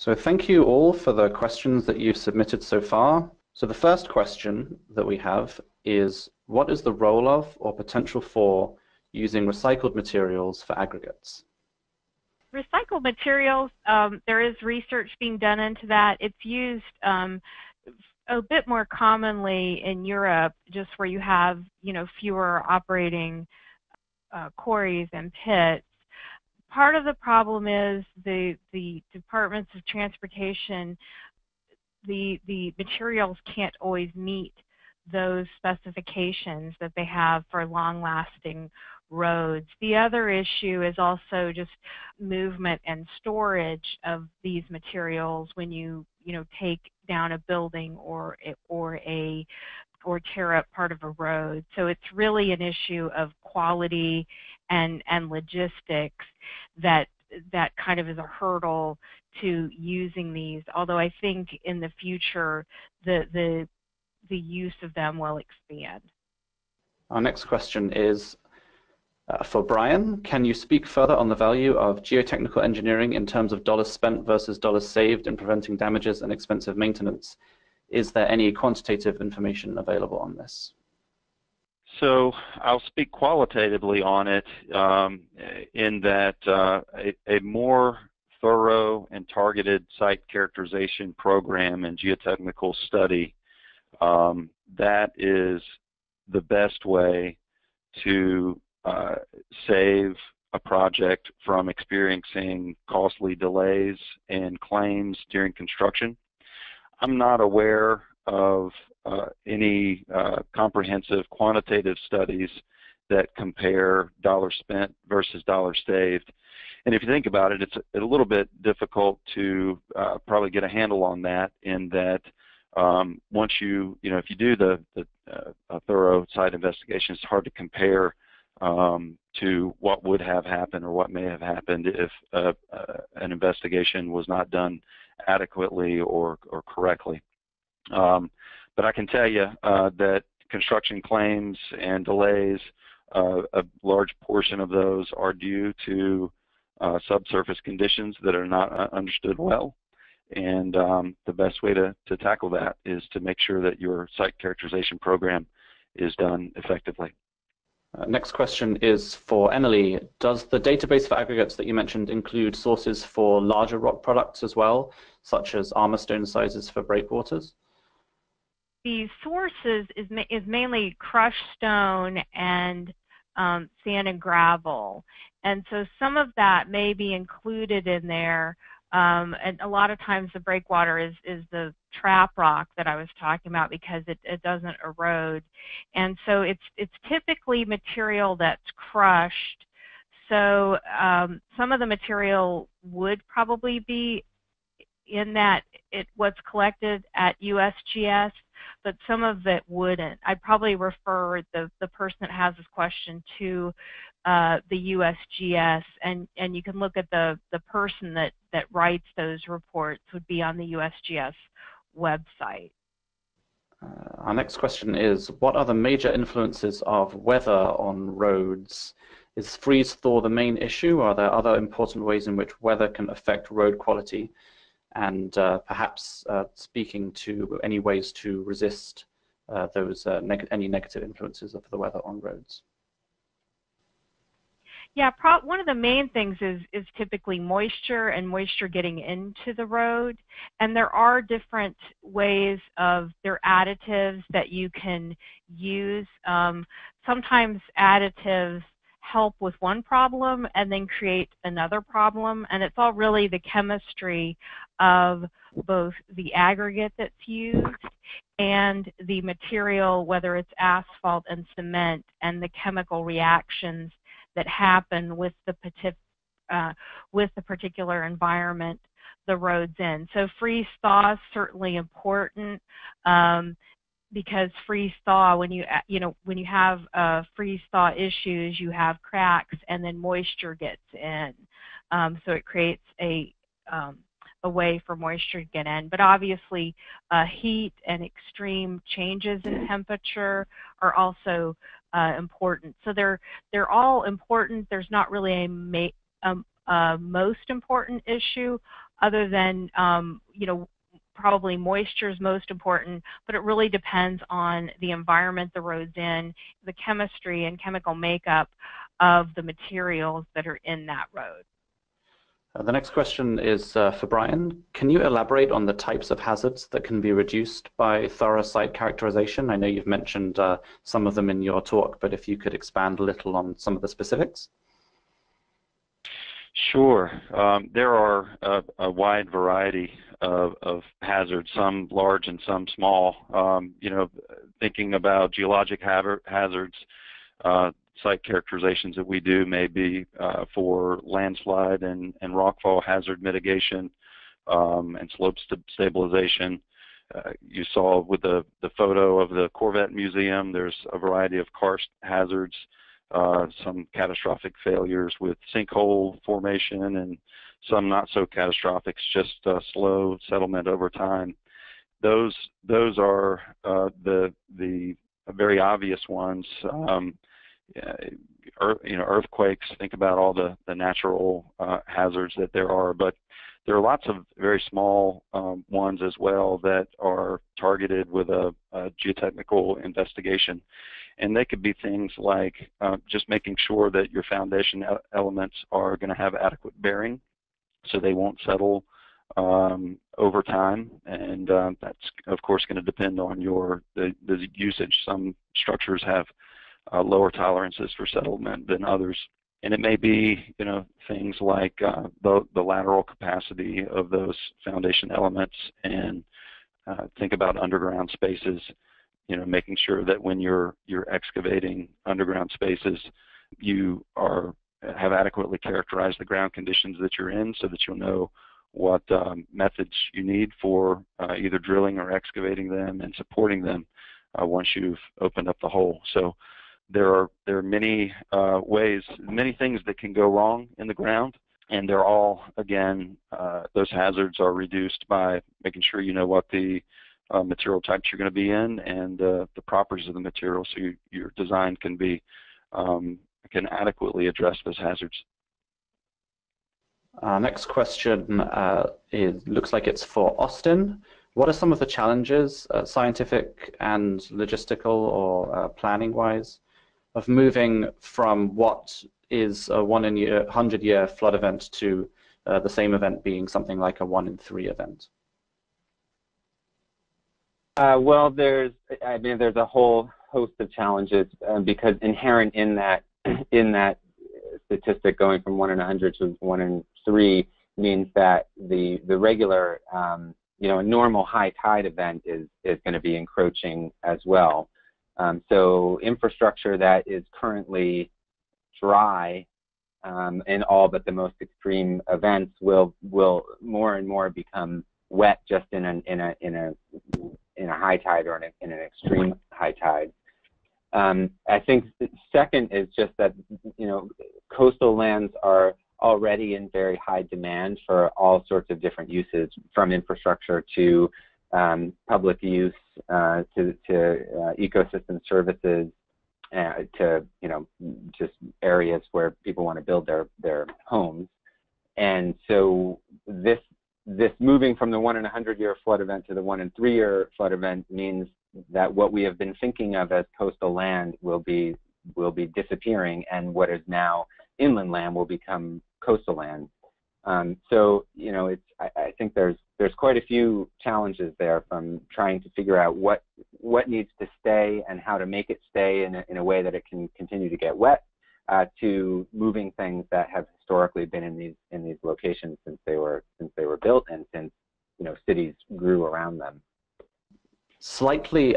So thank you all for the questions that you've submitted so far. So the first question that we have is, what is the role of or potential for using recycled materials for aggregates? Recycled materials, there is research being done into that. It's used a bit more commonly in Europe, just where you have, fewer operating quarries and pits. Part of the problem is the departments of transportation, the materials can't always meet those specifications that they have for long-lasting roads. The other issue is also just movement and storage of these materials when you take down a building or tear up part of a road. So it's really an issue of quality and logistics that kind of is a hurdle to using these. Although I think in the future the use of them will expand. Our next question is for Brian. Can you speak further on the value of geotechnical engineering in terms of dollars spent versus dollars saved in preventing damages and expensive maintenance? Is there any quantitative information available on this? So I'll speak qualitatively on it in that a more thorough and targeted site characterization program and geotechnical study, that is the best way to save a project from experiencing costly delays and claims during construction. I'm not aware of any comprehensive quantitative studies that compare dollars spent versus dollars saved. And if you think about it, it's a little bit difficult to probably get a handle on that, in that once if you do the thorough site investigation, it's hard to compare to what would have happened or what may have happened if an investigation was not done adequately or correctly. But I can tell you that construction claims and delays, a large portion of those are due to subsurface conditions that are not understood well. And the best way to tackle that is to make sure that your site characterization program is done effectively. Next question is for Emily. Does the database for aggregates that you mentioned include sources for larger rock products as well, such as armor stone sizes for breakwaters? The sources is mainly crushed stone and sand and gravel, and so some of that may be included in there. And a lot of times the breakwater is the trap rock that I was talking about, because it doesn't erode, and so it's typically material that's crushed. So some of the material would probably be in that what's collected at USGS, but some of it wouldn't. I'd probably refer the person that has this question to the USGS, and you can look at the person that writes those reports would be on the USGS website. Our next question is, what are the major influences of weather on roads? Is freeze-thaw the main issue? Are there other important ways in which weather can affect road quality? And perhaps speaking to any ways to resist any negative influences of the weather on roads. Yeah, one of the main things is typically moisture and moisture getting into the road. And there are different ways there are additives that you can use. Sometimes additives help with one problem and then create another problem. And it's all really the chemistry of both the aggregate that's used and the material, whether it's asphalt and cement, and the chemical reactions that happen with the particular environment the road's in. So freeze-thaw is certainly important, because freeze-thaw, when you have freeze-thaw issues, you have cracks and then moisture gets in. So it creates a way for moisture to get in. But obviously, heat and extreme changes in temperature are also important. So they're all important. There's not really a most important issue. other than, you know, probably moisture is most important, but it really depends on the environment the road's in, the chemistry and chemical makeup of the materials that are in that road. The next question is for Brian. Can you elaborate on the types of hazards that can be reduced by thorough site characterization? I know you've mentioned some of them in your talk, but if you could expand a little on some of the specifics. Sure. There are a wide variety of hazards, some large and some small. You know, thinking about geologic hazards, site characterizations that we do may be for landslide and rockfall hazard mitigation and slope stabilization. You saw with the photo of the Corvette Museum, there's a variety of karst hazards, some catastrophic failures with sinkhole formation, and some not so catastrophic, just slow settlement over time. Those are the very obvious ones. You know, earthquakes. Think about all the natural hazards that there are, but there are lots of very small ones as well that are targeted with a geotechnical investigation. And they could be things like just making sure that your foundation elements are going to have adequate bearing, so they won't settle over time. And that's, of course, going to depend on the usage. Some structures have lower tolerances for settlement than others. And it may be, you know, things like the lateral capacity of those foundation elements, and think about underground spaces. You know, making sure that when you're excavating underground spaces, you have adequately characterized the ground conditions that you're in, so that you'll know what methods you need for either drilling or excavating them and supporting them once you've opened up the hole. So there are many ways, many things that can go wrong in the ground, and they're all, again, those hazards are reduced by making sure you know what the material types you're going to be in and the properties of the material, so your design can adequately address those hazards. Next question looks like it's for Austin. What are some of the challenges, scientific and logistical or planning-wise, of moving from what is a 1 in 100-year flood event to the same event being something like a 1 in 3 event? Well, there's a whole host of challenges because inherent in that statistic, going from 1 in 100 to 1 in 3, means that the regular, you know, a normal high tide event is going to be encroaching as well. So infrastructure that is currently dry in all but the most extreme events will more and more become wet just in a high tide or in an extreme high tide. I think the second is just that, you know, coastal lands are already in very high demand for all sorts of different uses, from infrastructure to public use, to ecosystem services, to, you know, just areas where people want to build their homes. And so this moving from the 1 in 100-year flood event to the 1 in 3-year flood event means that what we have been thinking of as coastal land will be disappearing, and what is now inland land will become coastal land. So, you know, I think there's quite a few challenges there, from trying to figure out what needs to stay and how to make it stay in a way that it can continue to get wet, to moving things that have historically been in these locations since they were built, and since, you know, cities grew around them. Slightly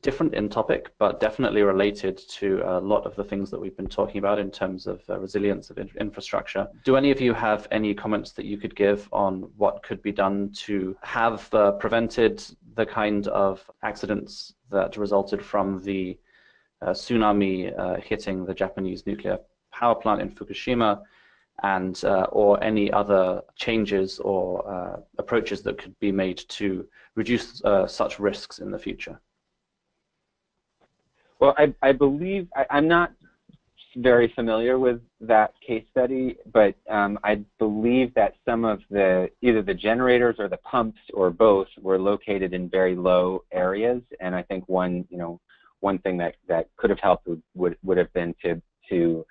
different in topic, but definitely related to a lot of the things that we've been talking about in terms of resilience of infrastructure. Do any of you have any comments that you could give on what could be done to have prevented the kind of accidents that resulted from the tsunami hitting the Japanese nuclear power plant in Fukushima, and or any other changes or approaches that could be made to reduce such risks in the future? Well, I believe, I'm not very familiar with that case study, but I believe that some of either the generators or the pumps or both were located in very low areas, and I think one thing that could have helped would have been to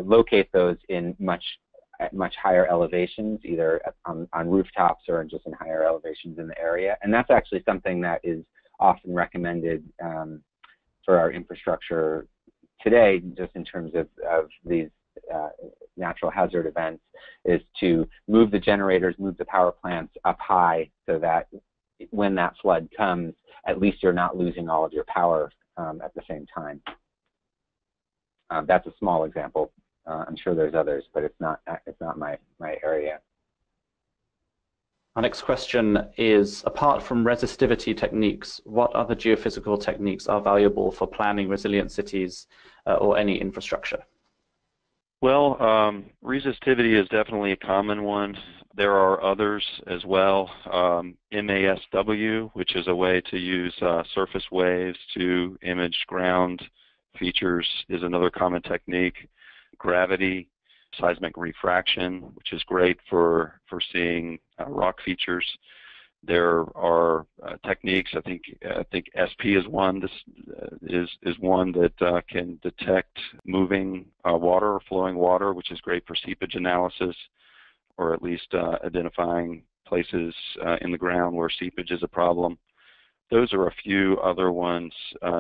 locate those in at much higher elevations, either on rooftops or just in higher elevations in the area. And that's actually something that is often recommended for our infrastructure today, just in terms of these natural hazard events, is to move the generators, move the power plants up high so that when that flood comes, at least you're not losing all of your power at the same time. That's a small example. I'm sure there's others, but it's not my area. Our next question is, apart from resistivity techniques, what other geophysical techniques are valuable for planning resilient cities or any infrastructure? Well, resistivity is definitely a common one. There are others as well. MASW, which is a way to use surface waves to image ground features, is another common technique. Gravity, seismic refraction, which is great for seeing rock features. There are techniques. I think SP is one. This is one that can detect moving water or flowing water, which is great for seepage analysis, or at least identifying places in the ground where seepage is a problem. Those are a few other ones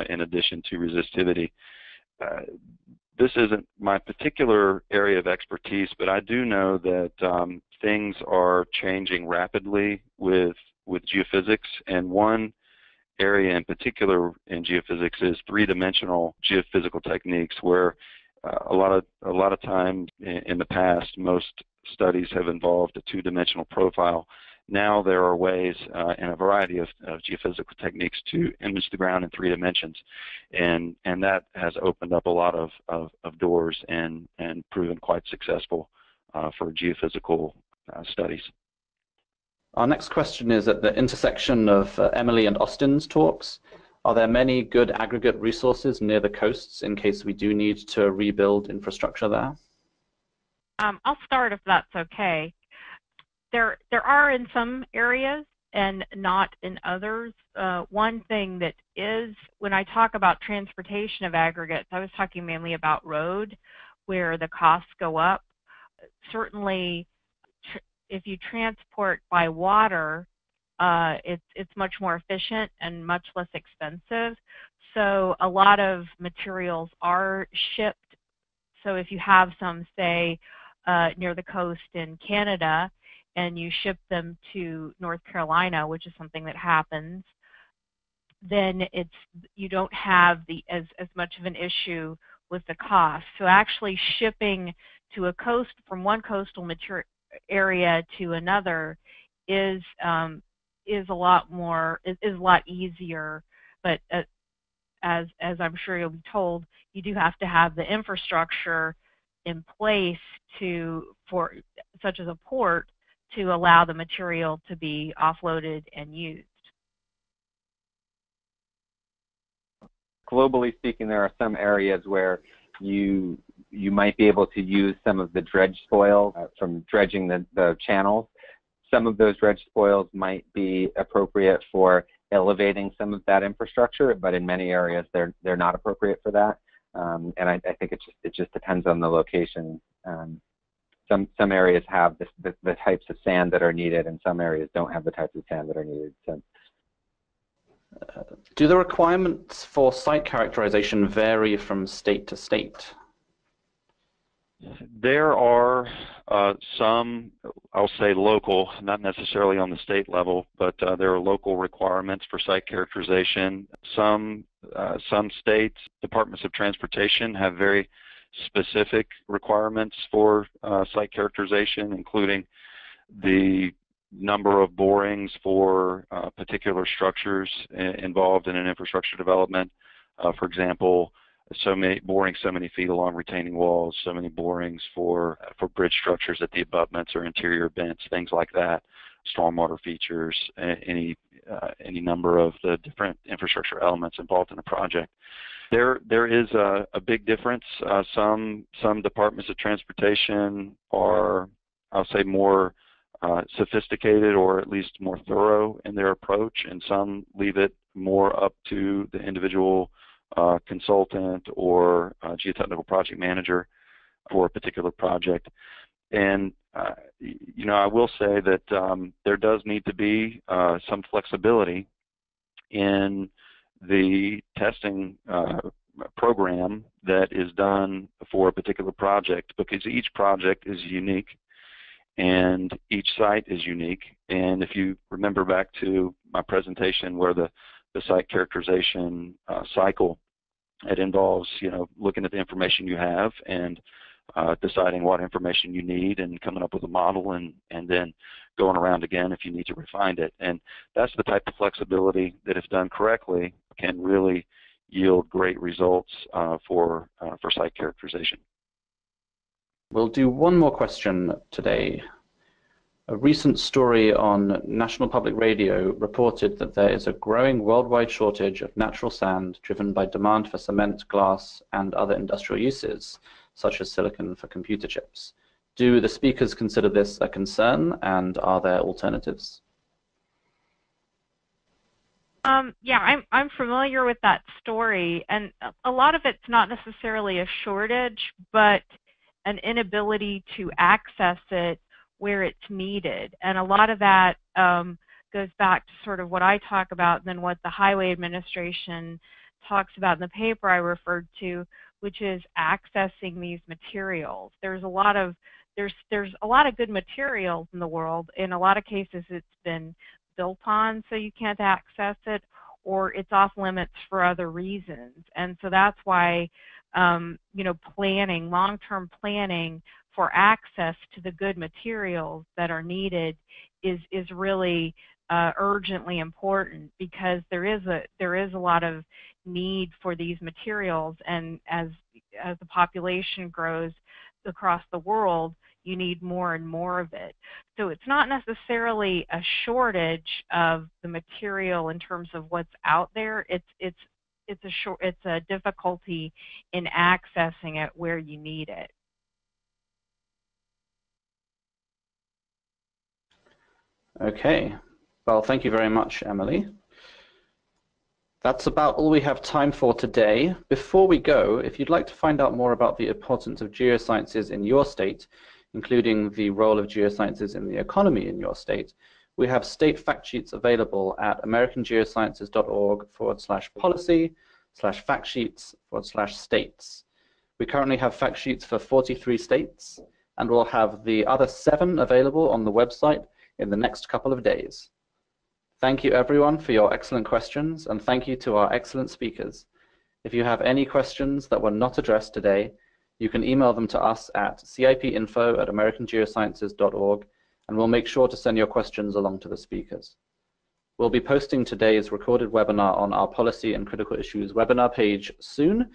in addition to resistivity. This isn't my particular area of expertise, but I do know that things are changing rapidly with geophysics, and one area in particular in geophysics is three-dimensional geophysical techniques, where a lot of times in the past, most studies have involved a two-dimensional profile. Now there are ways in a variety of geophysical techniques to image the ground in 3 dimensions, and that has opened up a lot of doors and proven quite successful for geophysical studies. Our next question is at the intersection of Emily and Austin's talks. Are there many good aggregate resources near the coasts in case we do need to rebuild infrastructure there? I'll start if that's okay. There are in some areas and not in others. One thing that is, when I talk about transportation of aggregates, I was talking mainly about road, where the costs go up. Certainly, if you transport by water, it's much more efficient and much less expensive. So a lot of materials are shipped. So if you have some, say, near the coast in Canada, and you ship them to North Carolina, which is something that happens, then you don't have as much of an issue with the cost. So actually shipping to a coast, from one coastal area to another, is a lot easier. But as I'm sure you'll be told, you do have to have the infrastructure in place for such as a port, to allow the material to be offloaded and used. Globally speaking, there are some areas where you might be able to use some of the dredge spoil from dredging the channels. Some of those dredge spoils might be appropriate for elevating some of that infrastructure, but in many areas they're not appropriate for that. And I think it just depends on the location. Some areas have the types of sand that are needed, and some areas don't have the types of sand that are needed. So, do the requirements for site characterization vary from state to state? There are some, I'll say local, not necessarily on the state level, but there are local requirements for site characterization. Some states, departments of transportation, have very specific requirements for site characterization, including the number of borings for particular structures involved in an infrastructure development. For example, so many feet along retaining walls, so many borings for bridge structures at the abutments or interior vents, things like that. Stormwater features, any any number of the different infrastructure elements involved in a project. There is a big difference. Some departments of transportation are, I'll say, more sophisticated or at least more thorough in their approach, and some leave it more up to the individual consultant or geotechnical project manager for a particular project. And you know, I will say that there does need to be some flexibility in the testing program that is done for a particular project, because each project is unique and each site is unique. And if you remember back to my presentation where the site characterization cycle, it involves, you know, looking at the information you have and deciding what information you need and coming up with a model, and then going around again if you need to refine it. And that's the type of flexibility that, if done correctly, can really yield great results for site characterization. We'll do one more question today. A recent story on National Public Radio reported that there is a growing worldwide shortage of natural sand driven by demand for cement, glass, and other industrial uses, such as silicon for computer chips. Do the speakers consider this a concern, and are there alternatives? Yeah, I'm familiar with that story, and a lot of it's not necessarily a shortage, but an inability to access it where it's needed. And a lot of that goes back to sort of what I talk about, and then what the Highway Administration talks about in the paper I referred to, which is accessing these materials. There's a lot of good materials in the world. In a lot of cases, it's been built on, so you can't access it, or it's off limits for other reasons. And so that's why you know, planning, long-term planning for access to the good materials that are needed is really urgently important, because there is a lot of need for these materials, and as the population grows across the world, you need more and more of it. So it's not necessarily a shortage of the material in terms of what's out there. It's a difficulty in accessing it where you need it. Okay. Well, thank you very much, Emily. That's about all we have time for today. Before we go, if you'd like to find out more about the importance of geosciences in your state, including the role of geosciences in the economy in your state, we have state fact sheets available at americangeosciences.org/policy/factsheets/states. We currently have fact sheets for 43 states, and we'll have the other 7 available on the website in the next couple of days. Thank you everyone for your excellent questions, and thank you to our excellent speakers. If you have any questions that were not addressed today, you can email them to us at cipinfo@americangeosciences.org, and we'll make sure to send your questions along to the speakers. We'll be posting today's recorded webinar on our Policy and Critical Issues webinar page soon.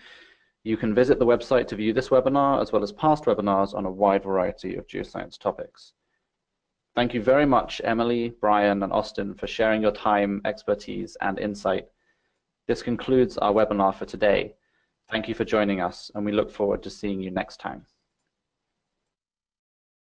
You can visit the website to view this webinar, as well as past webinars on a wide variety of geoscience topics. Thank you very much, Emily, Brian, and Austin, for sharing your time, expertise, and insight. This concludes our webinar for today. Thank you for joining us, and we look forward to seeing you next time.